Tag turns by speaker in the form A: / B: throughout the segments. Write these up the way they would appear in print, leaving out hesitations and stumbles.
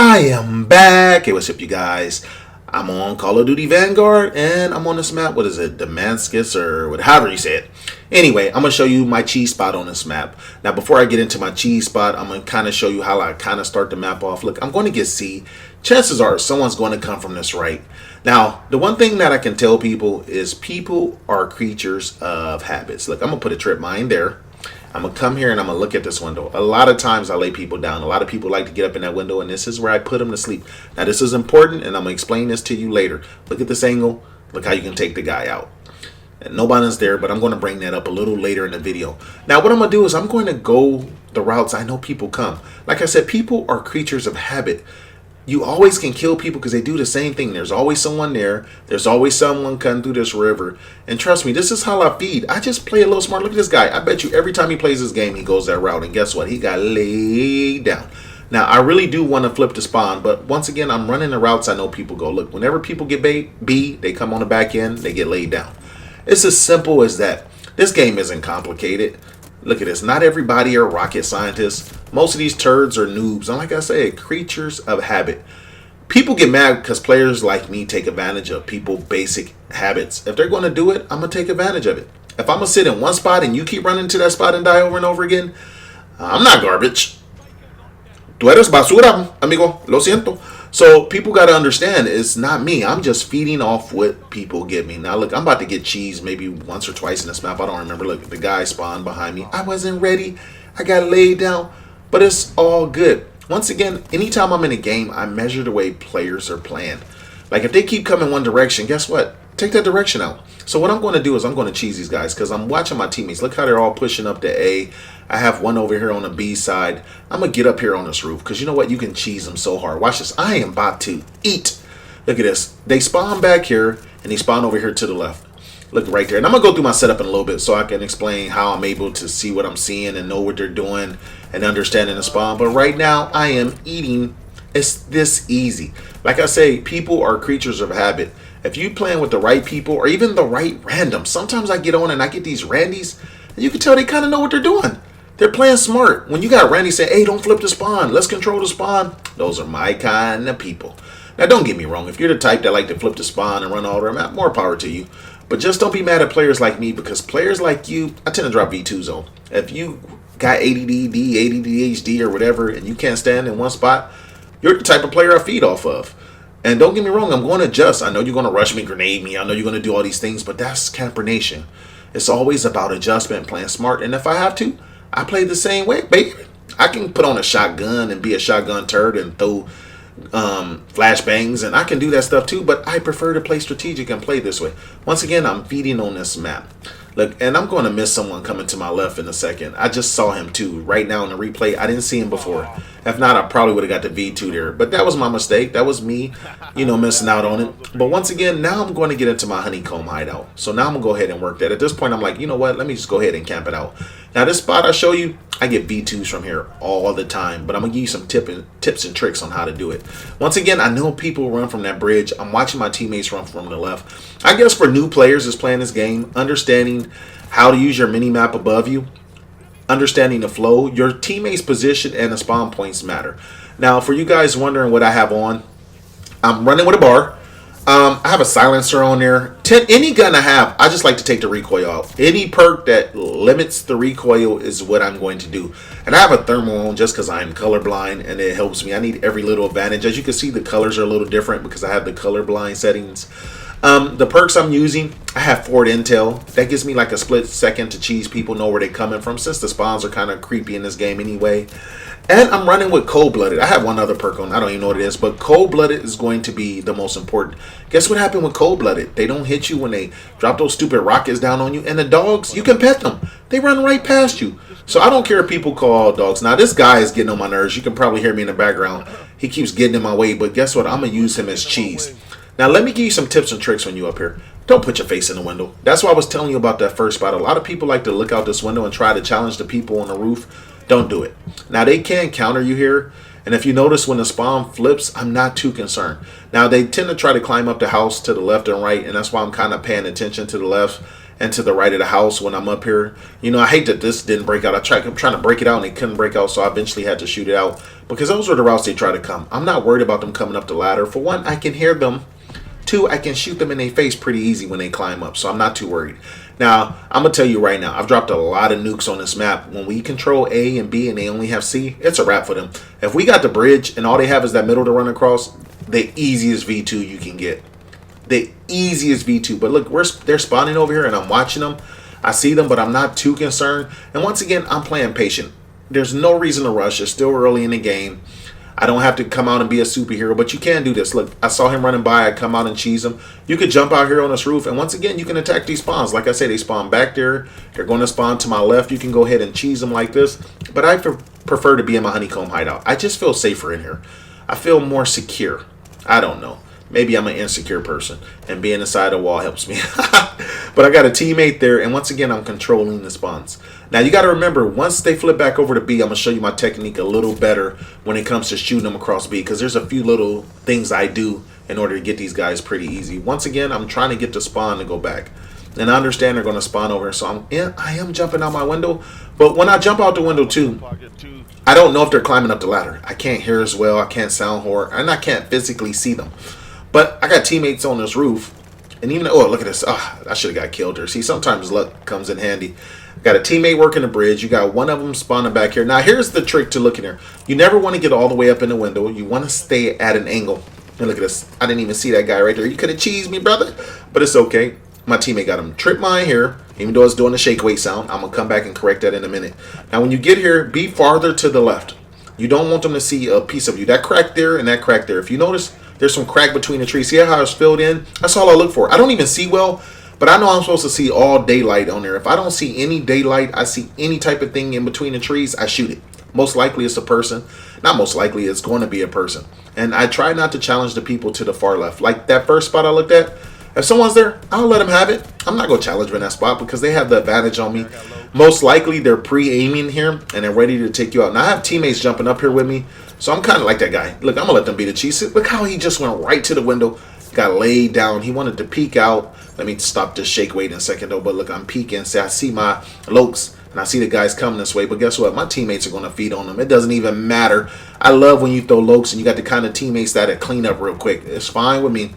A: I am back. Hey, what's up, you guys? I'm on Call of Duty Vanguard, and I'm on this map. What is it? Demyansky, or however you say it. Anyway, I'm going to show you my cheese spot on this map. Now, before I get into my cheese spot, I'm going to kind of show you how I kind of start the map off. Look, I'm going to get C. Chances are someone's going to come from this right. Now, the one thing that I can tell people is people are creatures of habits. Look, I'm going to put a trip mine there. I'm going to come here and I'm going to look at this window. A lot of times I lay people down. A lot of people like to get up in that window, and this is where I put them to sleep. Now, this is important, and I'm going to explain this to you later. Look at this angle. Look how you can take the guy out. And nobody's there, but I'm going to bring that up a little later in the video. Now, what I'm going to do is I'm going to go the routes I know people come. Like I said, people are creatures of habit. You always can kill people because they do the same thing. There's always someone there. There's always someone coming through this river. And trust me, this is how I feed. I just play a little smart. Look at this guy. I bet you every time he plays this game, he goes that route. And guess what? He got laid down. Now, I really do want to flip the spawn. But once again, I'm running the routes I know people go. Look, whenever people get B, they come on the back end. They get laid down. It's as simple as that. This game isn't complicated. Look at this. Not everybody are rocket scientists. Most of these turds are noobs. And like I said, creatures of habit. People get mad because players like me take advantage of people's basic habits. If they're going to do it, I'm going to take advantage of it. If I'm going to sit in one spot and you keep running to that spot and die over and over again, I'm not garbage. Tú eres basura, amigo. Lo siento. So people got to understand, it's not me. I'm just feeding off what people give me. Now, look, I'm about to get cheese maybe once or twice in this map. I don't remember. Look, the guy spawned behind me. I wasn't ready. I got laid down. But it's all good. Once again, anytime I'm in a game, I measure the way players are playing. Like, if they keep coming one direction, guess what? Take that direction out. So what I'm going to do is I'm going to cheese these guys because I'm watching my teammates. Look how they're all pushing up to A. I have one over here on the B side. I'm going to get up here on this roof because you know what? You can cheese them so hard. Watch this. I am about to eat. Look at this. They spawn back here and they spawn over here to the left. Look right there. And I'm going to go through my setup in a little bit so I can explain how I'm able to see what I'm seeing and know what they're doing and understanding the spawn. But right now, I am eating. It's this easy. Like I say, people are creatures of habit. If you playing with the right people or even the right random, sometimes I get on and I get these randies, and you can tell they kind of know what they're doing. They're playing smart. When you got Randy saying, hey, don't flip the spawn. Let's control the spawn. Those are my kind of people. Now, don't get me wrong. If you're the type that like to flip the spawn and run all the map, more power to you. But just don't be mad at players like me because players like you, I tend to drop V2s on. If you got ADD, ADHD, or whatever, and you can't stand in one spot, you're the type of player I feed off of. And don't get me wrong, I'm going to adjust. I know you're going to rush me, grenade me. I know you're going to do all these things, but that's Camper Nation. It's always about adjustment, playing smart. And if I have to, I play the same way, baby. I can put on a shotgun and be a shotgun turd and throw flashbangs, and I can do that stuff too, but I prefer to play strategic and play this way. Once again, I'm feeding on this map. Look, and I'm going to miss someone coming to my left in a second. I just saw him too right now in the replay. I didn't see him before. If not, I probably would have got the V2 there, but that was my mistake. That was me, missing out on it. But once again, now I'm going to get into my honeycomb hideout. So now I'm going to go ahead and work that. At this point, I'm like, you know what? Let me just go ahead and camp it out. Now, this spot I show you, I get V2s from here all the time, but I'm going to give you some tips and tricks on how to do it. Once again, I know people run from that bridge. I'm watching my teammates run from the left. I guess for new players that's playing this game, understanding how to use your mini-map above you, understanding the flow, your teammates' position, and the spawn points matter. Now, for you guys wondering what I have on, I'm running with a bar. I have a silencer on there. Any gun I have, I just like to take the recoil out. Any perk that limits the recoil is what I'm going to do. And I have a thermal on just because I'm colorblind and it helps me. I need every little advantage. As you can see, the colors are a little different because I have the colorblind settings. The perks I'm using, I have forward intel. That gives me like a split second to cheese people, know where they're coming from since the spawns are kind of creepy in this game anyway. And I'm running with cold-blooded. I have one other perk on. I don't even know what it is, but cold-blooded is going to be the most important. Guess what happened with cold-blooded? They don't hit you when they drop those stupid rockets down on you. And the dogs, you can pet them. They run right past you. So I don't care if people call dogs. Now, this guy is getting on my nerves. You can probably hear me in the background. He keeps getting in my way, but guess what? I'm going to use him as cheese. Now, let me give you some tips and tricks when you up here. Don't put your face in the window. That's why I was telling you about that first spot. A lot of people like to look out this window and try to challenge the people on the roof. Don't do it. Now, they can counter you here. And if you notice when the spawn flips, I'm not too concerned. Now, they tend to try to climb up the house to the left and right. And that's why I'm kind of paying attention to the left and to the right of the house when I'm up here. You know, I hate that this didn't break out. I'm trying to break it out and it couldn't break out, so I eventually had to shoot it out because those were the routes they try to come. I'm not worried about them coming up the ladder. For one, I can hear them. Two, I can shoot them in their face pretty easy when they climb up, so I'm not too worried. Now, I'm going to tell you right now, I've dropped a lot of nukes on this map. When we control A and B and they only have C, it's a wrap for them. If we got the bridge and all they have is that middle to run across, the easiest V2 you can get. The easiest V2. But look, they're spawning over here and I'm watching them. I see them, but I'm not too concerned. And once again, I'm playing patient. There's no reason to rush. It's still early in the game. I don't have to come out and be a superhero, but you can do this. Look, I saw him running by. I come out and cheese him. You could jump out here on this roof, and once again, you can attack these spawns. Like I say, they spawn back there. They're going to spawn to my left. You can go ahead and cheese them like this, but I prefer to be in my honeycomb hideout. I just feel safer in here. I feel more secure. I don't know. Maybe I'm an insecure person, and being inside a wall helps me. But I got a teammate there, and once again, I'm controlling the spawns. Now, you got to remember, once they flip back over to B, I'm going to show you my technique a little better when it comes to shooting them across B, because there's a few little things I do in order to get these guys pretty easy. Once again, I'm trying to get the spawn to go back. And I understand they're going to spawn over, so I am jumping out my window. But when I jump out the window, too, I don't know if they're climbing up the ladder. I can't hear as well. I can't sound horror, and I can't physically see them. But I got teammates on this roof. And even, oh, look at this. Oh, I should have got killed there. See, sometimes luck comes in handy. Got a teammate working the bridge. You got one of them spawning back here. Now, here's the trick to looking here. You never want to get all the way up in the window. You want to stay at an angle. And look at this. I didn't even see that guy right there. You could have cheesed me, brother. But it's okay. My teammate got him trip mine here. Even though it's doing the shake weight sound. I'm going to come back and correct that in a minute. Now, when you get here, be farther to the left. You don't want them to see a piece of you. That crack there and that crack there. If you notice, there's some crack between the trees. See how it's filled in? That's all I look for. I don't even see well, but I know I'm supposed to see all daylight on there. If I don't see any daylight, I see any type of thing in between the trees, I shoot it. Most likely it's a person. Not most likely, it's going to be a person. And I try not to challenge the people to the far left. Like that first spot I looked at, if someone's there, I'll let them have it. I'm not going to challenge them in that spot because they have the advantage on me. Most likely they're pre-aiming here and they're ready to take you out. Now I have teammates jumping up here with me, so I'm kind of like that guy. Look, I'm going to let them be the cheese. Look how he just went right to the window, got laid down. He wanted to peek out. Let me stop this shake weight in a second though. But look, I'm peeking. See, I see my lokes and I see the guys coming this way. But guess what? My teammates are going to feed on them. It doesn't even matter. I love when you throw lokes and you got the kind of teammates that clean up real quick. It's fine with me.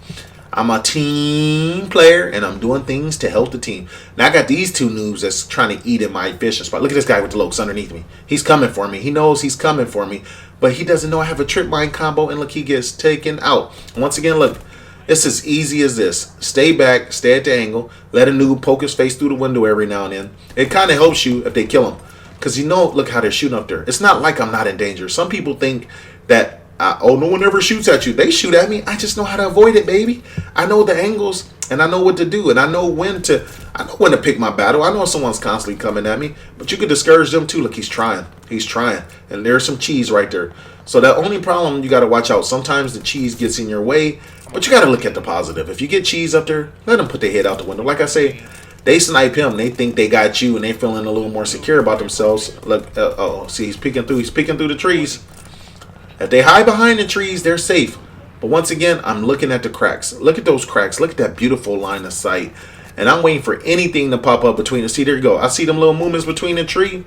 A: I'm a team player, and I'm doing things to help the team. Now, I got these two noobs that's trying to eat in my fishing spot. Look at this guy with the lokes underneath me. He's coming for me. He knows he's coming for me, but he doesn't know I have a trip mine combo, and look, he gets taken out. Once again, look, it's as easy as this. Stay back, stay at the angle, let a noob poke his face through the window every now and then. It kind of helps you if they kill him, because you know, look how they're shooting up there. It's not like I'm not in danger. Some people think that oh, no one ever shoots at you. They shoot at me. I just know how to avoid it, baby. I know the angles and I know what to do, and I know when to pick my battle. I know someone's constantly coming at me, but you could discourage them too. Look, he's trying, and there's some cheese right there. So the only problem, you got to watch out. Sometimes the cheese gets in your way, but you got to look at the positive. If you get cheese up there, let them put their head out the window. Like I say, they snipe him. They think they got you, and they feeling a little more secure about themselves. Look, oh, see, he's peeking through. He's peeking through the trees. If they hide behind the trees, they're safe. But once again, I'm looking at the cracks. Look at those cracks. Look at that beautiful line of sight. And I'm waiting for anything to pop up between the. See, there you go. I see them little movements between the tree.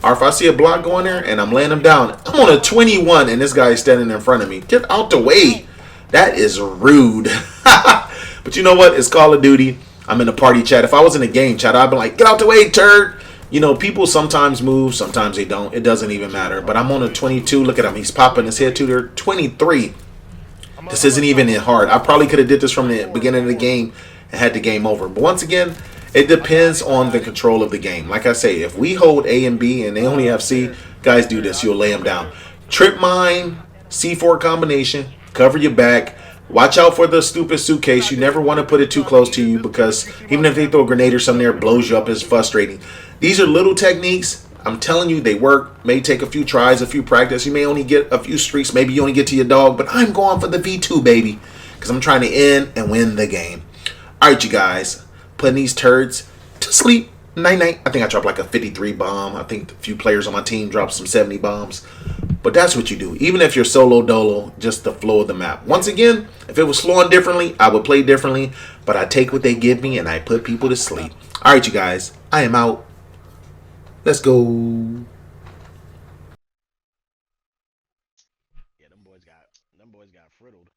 A: Or if I see a block going there and I'm laying them down. I'm on a 21 and this guy is standing in front of me. Get out the way. That is rude. But you know what? It's Call of Duty. I'm in a party chat. If I was in a game chat, I'd be like, get out the way, turd. You know, people sometimes move, sometimes they don't. It doesn't even matter. But I'm on a 22. Look at him. He's popping his head to there. 23. This isn't even hard. I probably could have did this from the beginning of the game and had the game over. But once again, it depends on the control of the game. Like I say, if we hold A and B and they only have C, guys do this. You'll lay them down. Trip mine, C4 combination, cover your back. Watch out for the stupid suitcase. You never want to put it too close to you because even if they throw a grenade or something there, it blows you up. It's frustrating. These are little techniques. I'm telling you, they work. May take a few tries, a few practice. You may only get a few streaks. Maybe you only get to your dog. But I'm going for the V2, baby, because I'm trying to end and win the game. All right, you guys. Putting these turds to sleep. Night-night. I think I dropped like a 53 bomb. I think a few players on my team dropped some 70 bombs. But that's what you do. Even if you're solo dolo, just the flow of the map. Once again, if it was flowing differently, I would play differently. But I take what they give me and I put people to sleep. All right, you guys. I am out. Let's go.
B: Yeah, them boys got friddled.